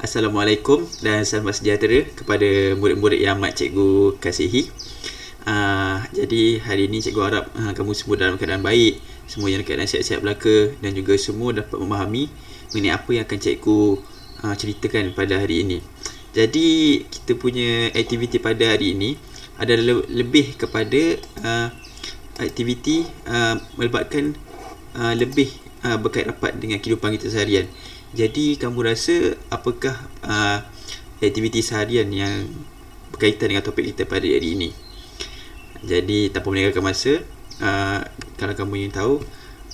Assalamualaikum dan selamat sejahtera kepada murid-murid yang amat cikgu kasihi. Jadi hari ini cikgu harap kamu semua dalam keadaan baik, semua dalam keadaan sihat-sihat belaka dan juga semua dapat memahami mengenai apa yang akan cikgu ceritakan pada hari ini. Jadi kita punya aktiviti pada hari ini adalah lebih kepada aktiviti melibatkan lebih berkait rapat dengan kehidupan kita seharian. Jadi kamu rasa apakah aktiviti seharian yang berkaitan dengan topik kita pada hari ini? Jadi tanpa melengahkan masa, kalau kamu ingin tahu,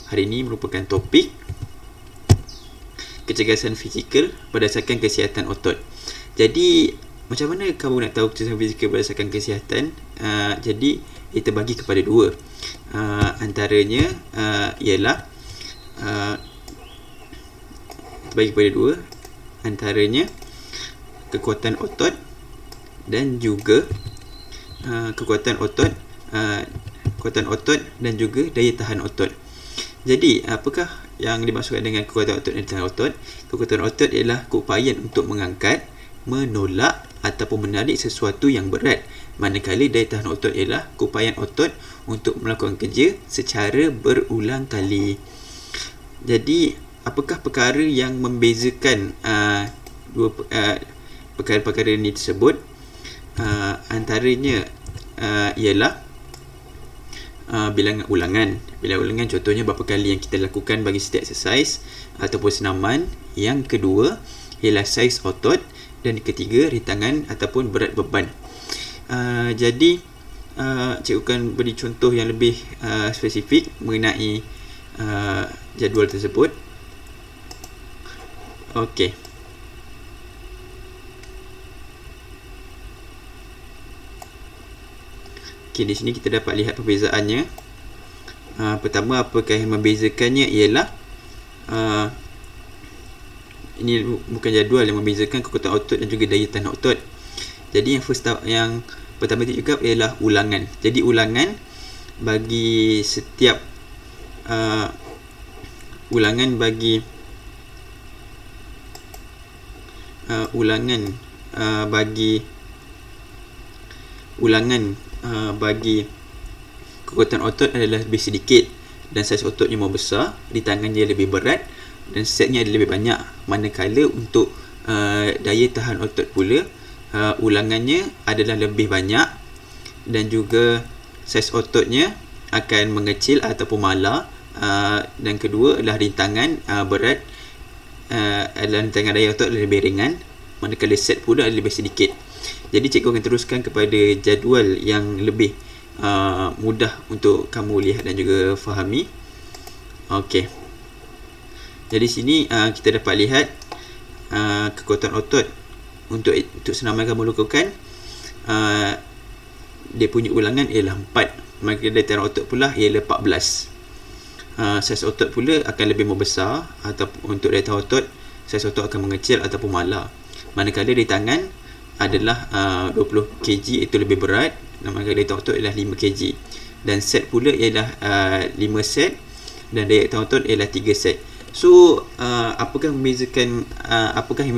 hari ini merupakan topik kecergasan fizikal berdasarkan kesihatan otot. Jadi macam mana kamu nak tahu kecergasan fizikal berdasarkan kesihatan? Jadi kita bagi kepada dua. Antaranya ialah bagi kepada dua, antaranya kekuatan otot dan juga kekuatan otot dan juga daya tahan otot. Jadi apakah yang dimaksudkan dengan kekuatan otot dan daya tahan otot? Kekuatan otot ialah keupayaan untuk mengangkat, menolak ataupun menarik sesuatu yang berat, manakala daya tahan otot ialah keupayaan otot untuk melakukan kerja secara berulang kali. Jadi apakah perkara yang membezakan dua perkara-perkara ini tersebut? Antaranya ialah bilangan ulangan. Bilangan ulangan contohnya berapa kali yang kita lakukan bagi setiap exercise ataupun senaman. Yang kedua ialah saiz otot dan ketiga rintangan ataupun berat beban. Jadi cikgu akan beri contoh yang lebih spesifik mengenai jadual tersebut. Okey. Di sini kita dapat lihat perbezaannya. Pertama, apakah yang membezakannya ialah ini bukan jadual yang membezakan kekuatan otot dan juga daya tahan otot. Jadi yang pertama itu juga ialah ulangan. Jadi ulangan bagi setiap bagi kekuatan otot adalah lebih sedikit dan saiz ototnya membesar, rintangannya lebih berat dan setnya lebih banyak. Manakala untuk daya tahan otot pula, ulangannya adalah lebih banyak dan juga saiz ototnya akan mengecil ataupun malar. Dan kedua adalah rintangan berat, adalah rintangan daya otot lebih ringan, manakala set pula adalah lebih sedikit. Jadi cikgu akan teruskan kepada jadual yang lebih mudah untuk kamu lihat dan juga fahami. Okey. Jadi sini kita dapat lihat kekuatan otot untuk senaman kamu lakukan, dia punya ulangan ialah 4, maka daya tahan otot pula ialah 14. Saiz otot pula akan lebih membesar, atau untuk daya tahan otot saiz otot akan mengecil ataupun malar. Manakala rintangan adalah 20 kg, itu lebih berat, manakala daya tahan otot ialah 5 kg. Dan set pula ialah 5 set dan daya tahan otot ialah 3 set. So apakah yang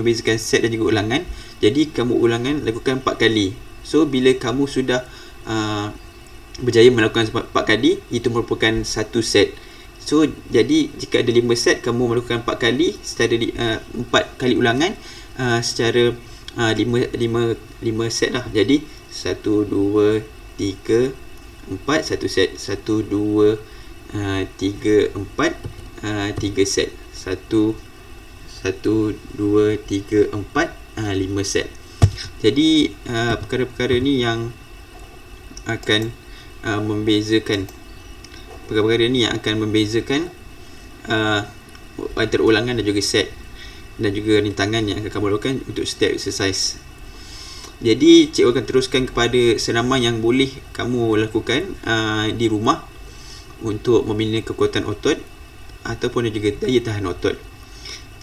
membezakan set dan juga ulangan? Jadi kamu ulangan lakukan 4 kali. So bila kamu sudah berjaya melakukan 4 kali, itu merupakan satu set. So jadi jika ada 5 set, kamu melakukan 4 kali secara 4 kali ulangan secara 5 set lah. Jadi 1 2 3 4 satu set, 1 2 3 4 3 set, 1 2 3 4 5 set. Jadi perkara-perkara ni yang akan membezakan antara ulangan dan juga set dan juga rintangan yang akan kamu lakukan untuk setiap exercise. Jadi cikgu akan teruskan kepada senaman yang boleh kamu lakukan di rumah untuk membina kekuatan otot ataupun juga daya tahan otot.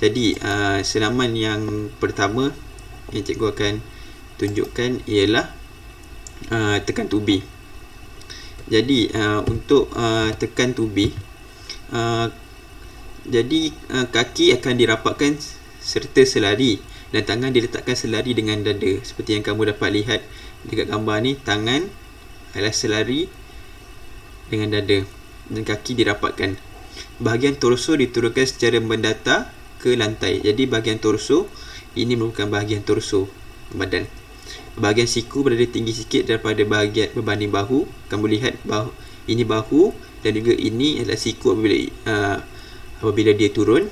Jadi senaman yang pertama yang cikgu akan tunjukkan ialah tekan tubi. Jadi untuk tekan tubi, jadi kaki akan dirapatkan serta selari dan tangan diletakkan selari dengan dada. Seperti yang kamu dapat lihat dekat gambar ni, tangan adalah selari dengan dada dan kaki dirapatkan. Bahagian torso diturunkan secara mendatar ke lantai. Jadi bahagian torso ini merupakan bahagian torso badan. Bahagian siku berada tinggi sikit daripada bahagian berbanding bahu. Kamu lihat ini bahu dan juga ini adalah siku apabila dia turun.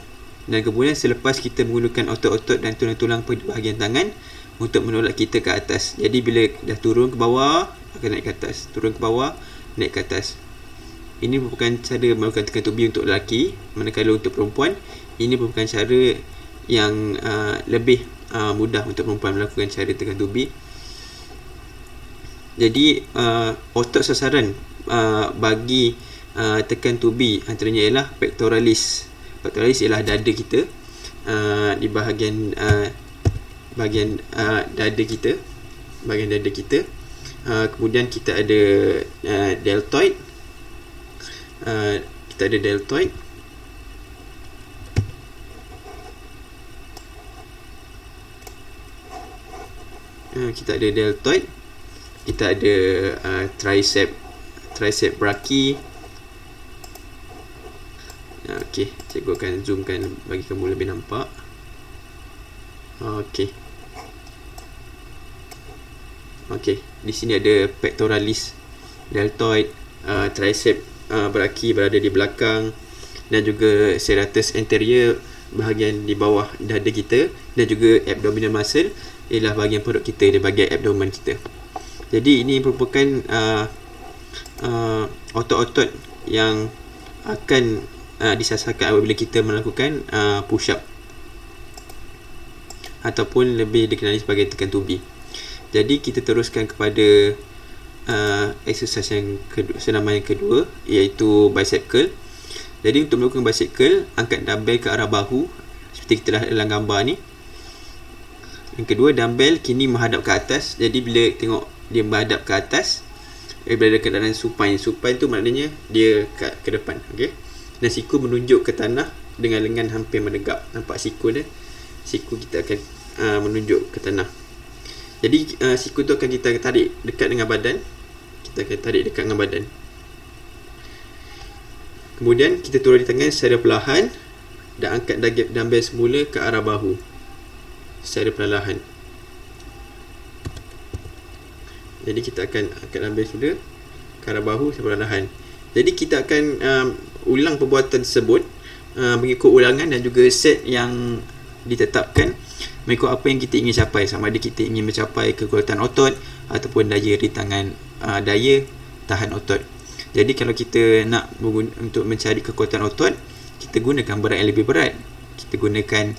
Dan kemudian selepas kita menggunakan otot-otot dan tulang-tulang pada bahagian tangan untuk menolak kita ke atas. Jadi bila dah turun ke bawah, akan naik ke atas. Turun ke bawah, naik ke atas. Ini merupakan cara melakukan tekan tubi untuk lelaki. Manakala untuk perempuan, ini merupakan cara yang lebih mudah untuk perempuan melakukan cara tekan tubi. Jadi otot sasaran bagi tekan tubi antaranya ialah pectoralis. Pectoralis ialah dada kita, di bahagian dada kita, bahagian dada kita. Kemudian kita ada deltoid. Kita ada deltoid. Kita ada deltoid. Kita ada tricep brachii. Okey, cikgu akan zoomkan bagi kamu lebih nampak. Okey. Okey, di sini ada pectoralis, deltoid, tricep brachii berada di belakang, dan juga serratus anterior bahagian di bawah dada kita, dan juga abdominal muscle ialah bahagian perut kita, di bahagian abdomen kita. Jadi ini merupakan otot-otot yang akan disasarkan apabila kita melakukan push up ataupun lebih dikenali sebagai tekan tubi. Jadi kita teruskan kepada exercise yang kedua, senaman yang kedua, iaitu bicep curl. Jadi untuk melakukan bicep curl, angkat dumbbell ke arah bahu seperti kita lihat dalam gambar ni. Yang kedua, dumbbell kini menghadap ke atas. Jadi bila tengok dia menghadap ke atas, berada ke dalam supine. Supine tu maknanya dia ke depan, okey. Dan siku menunjuk ke tanah dengan lengan hampir menegak. Nampak siku dia? Siku kita akan menunjuk ke tanah. Jadi siku tu akan kita tarik dekat dengan badan. Kita akan tarik dekat dengan badan. Kemudian kita turun di tangan secara perlahan dan angkat dumbbell semula ke arah bahu secara perlahan. Jadi kita akan angkat dumbbell semula ke arah bahu secara perlahan. Jadi kita akan ulang perbuatan tersebut mengikut ulangan dan juga set yang ditetapkan mengikut apa yang kita ingin capai. Sama ada kita ingin mencapai kekuatan otot ataupun daya rintangan, daya tahan otot. Jadi kalau kita nak untuk mencari kekuatan otot, kita gunakan berat yang lebih berat. Kita gunakan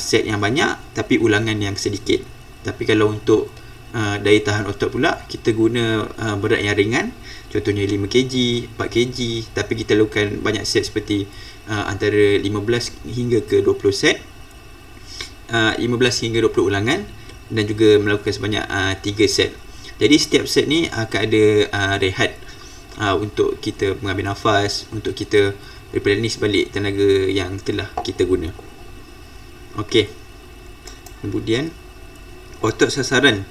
set yang banyak tapi ulangan yang sedikit. Tapi kalau untuk daya tahan otot pula, kita guna berat yang ringan. Contohnya 5 kg, 4 kg, tapi kita lakukan banyak set seperti antara 15 hingga ke 20 set. 15 hingga 20 ulangan dan juga melakukan sebanyak 3 set. Jadi setiap set ni akan ada rehat untuk kita mengambil nafas, untuk kita replenish balik tenaga yang telah kita guna. Okey. Kemudian otot sasaran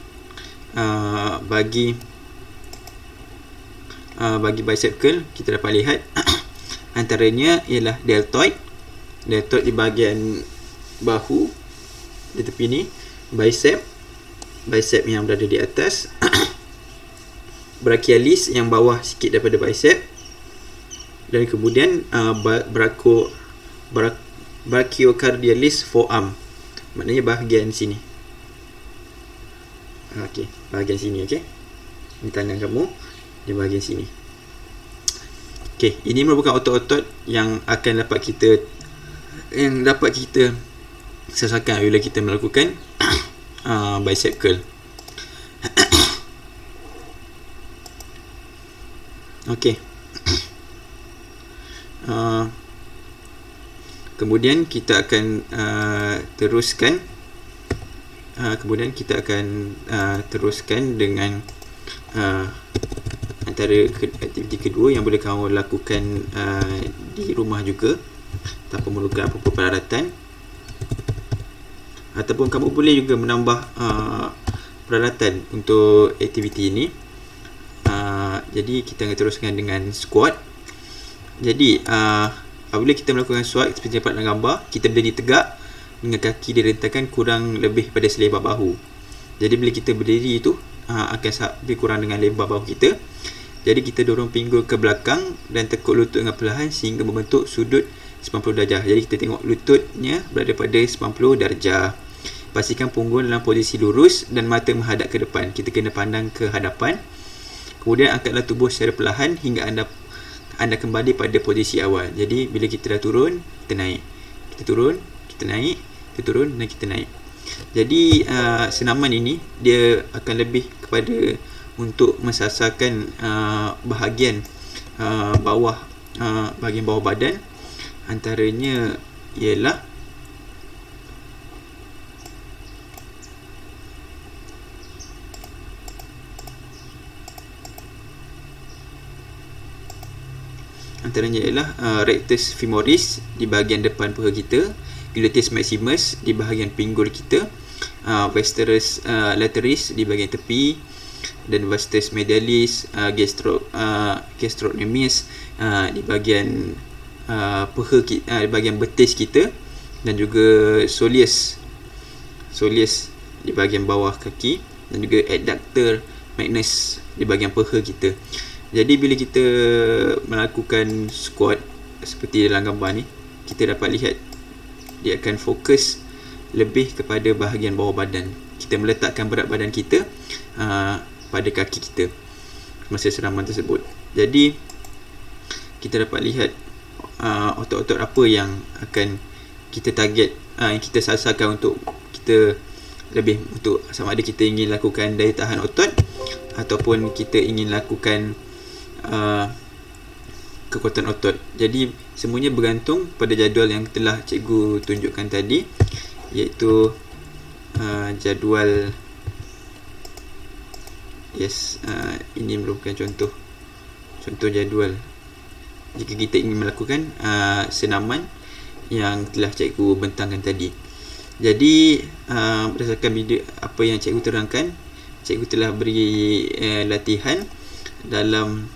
bagi bicep curl kita dapat lihat antaranya ialah deltoid. Deltoid di bahagian bahu di tepi ni, bicep yang berada di atas, brachialis yang bawah sikit daripada bicep, dan kemudian brachiocardialis forearm, maknanya bahagian sini. Okey, bahagian sini, okey. Ini tangan kamu di bahagian sini. Okey, ini merupakan otot-otot yang dapat kita sasarkan bila kita melakukan bicep curl. Okey. Kemudian kita akan teruskan dengan antara aktiviti kedua yang boleh kamu lakukan di rumah juga tanpa memerlukan apa-apa peralatan. ataupun kamu boleh juga menambah peralatan untuk aktiviti ini. Jadi kita akan teruskan dengan squat. Jadi apabila kita melakukan squat seperti dapat dalam gambar, kita berdiri tegak dengan kaki direntangkan kurang lebih pada selebar bahu. Jadi bila kita berdiri itu akan lebih kurang dengan lebar bahu kita. Jadi kita dorong pinggul ke belakang dan tekuk lutut dengan perlahan sehingga membentuk sudut 90 darjah. Jadi kita tengok lututnya berada pada 90 darjah. Pastikan punggung dalam posisi lurus dan mata menghadap ke depan. Kita kena pandang ke hadapan. Kemudian angkatlah tubuh secara perlahan hingga anda kembali pada posisi awal. Jadi bila kita dah turun, kita naik. Kita turun, kita naik, kita turun dan kita naik. Jadi senaman ini dia akan lebih kepada untuk mensasarkan bahagian bawah badan. Antaranya ialah rectus femoris di bahagian depan paha kita, gluteus maximus di bahagian pinggul kita, vastus lateralis di bahagian tepi, dan vastus medialis, gastrocnemius di bahagian paha kita, di bahagian betis kita, dan juga soleus di bahagian bawah kaki, dan juga adductor magnus di bahagian paha kita. Jadi bila kita melakukan squat seperti dalam gambar ni, kita dapat lihat dia akan fokus lebih kepada bahagian bawah badan. Kita meletakkan berat badan kita pada kaki kita masa senaman tersebut. Jadi kita dapat lihat otot-otot apa yang akan kita target, yang kita sasarkan untuk kita lebih untuk sama ada kita ingin lakukan daya tahan otot ataupun kita ingin lakukan kekuatan otot. Jadi semuanya bergantung pada jadual yang telah cikgu tunjukkan tadi, iaitu jadual ini merupakan contoh jadual jika kita ingin melakukan senaman yang telah cikgu bentangkan tadi. Jadi berdasarkan video apa yang cikgu terangkan, cikgu telah beri latihan dalam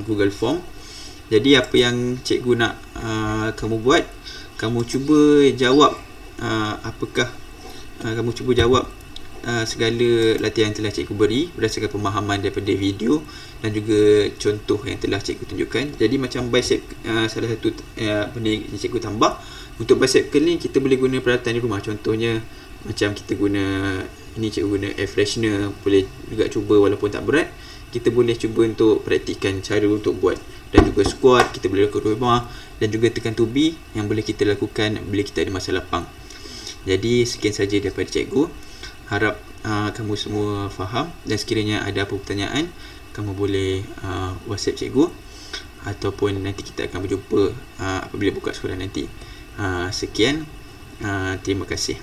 Google Form. Jadi apa yang cikgu nak kamu buat, kamu cuba jawab segala latihan yang telah cikgu beri berdasarkan pemahaman daripada video dan juga contoh yang telah cikgu tunjukkan. Jadi macam bicep, salah satu benda yang cikgu tambah, untuk bicep curl ni kita boleh guna peralatan di rumah. Contohnya macam kita guna ini, cikgu guna air freshener, boleh juga cuba walaupun tak berat. Kita boleh cuba untuk praktikkan cara untuk buat. Dan juga squat kita boleh lakukan di rumah, dan juga tekan tubi yang boleh kita lakukan bila kita ada masa lapang. Jadi sekian saja daripada cikgu. Harap kamu semua faham, dan sekiranya ada apa pertanyaan, kamu boleh WhatsApp cikgu ataupun nanti kita akan berjumpa apabila buka sekolah nanti. Sekian, terima kasih.